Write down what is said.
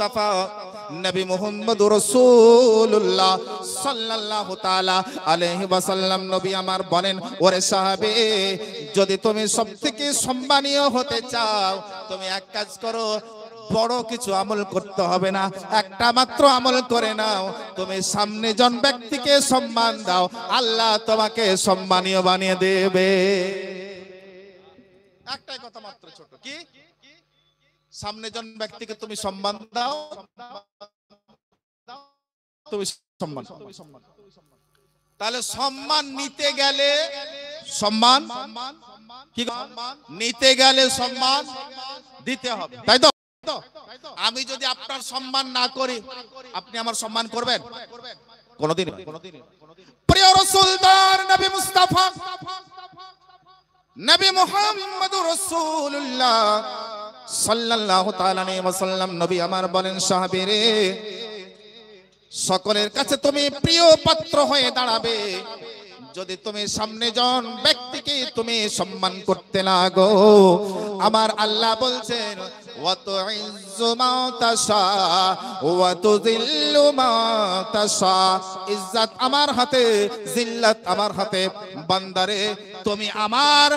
মুস্তাফা নবী মুহাম্মদুর রাসূলুল্লাহ সাল্লাল্লাহু তাআলা আলাইহি ওয়াসাল্লাম নবী আমার বলেন, ওরে সাহাবে, যদি তুমি সবথেকে সম্মানীয় হতে চাও, তুমি এক কাজ করো, বড় কিছু আমল করতে হবে না, একটা মাত্র আমল করে নাও, তুমি সামনে জন ব্যক্তিকে সম্মান দাও, আল্লাহ তোমাকে সম্মানীয় বানিয়ে দেবে। একটাই কথা মাত্র, ছোট, কি? সামনে জন ব্যক্তিকে তুমি সম্মান দাও, তুমি সম্মান। তাহলে সম্মান নিতে গেলে সম্মান কি, নিতে গেলে সম্মান দিতে হবে, তাই তো? আমি যদি আপনার সম্মান না করি, আপনি আমার সম্মান করবেন কোনদিন? প্রিয় রাসূলদার নবী মুস্তাফা নবী মুহাম্মদুর রাসূলুল্লাহ সাল্লাল্লাহু তাআলা আলাইহি ওয়াসাল্লাম নবী আমার বলেন, সাহাবীরে, সকলের কাছে তুমি প্রিয় পাত্র হয়ে দাঁড়াবে যদি তুমি সামনে জন ব্যক্তিকে তুমি সম্মান করতে লাগো। আমার আল্লাহ বলছেন, ওয়া তুইজ্জু মা তাশা ওয়া তুযিল্লু মা তাশা, ইজ্জত আমার হাতে, জিল্লাত আমার হাতে। বান্দারে, তুমি আমার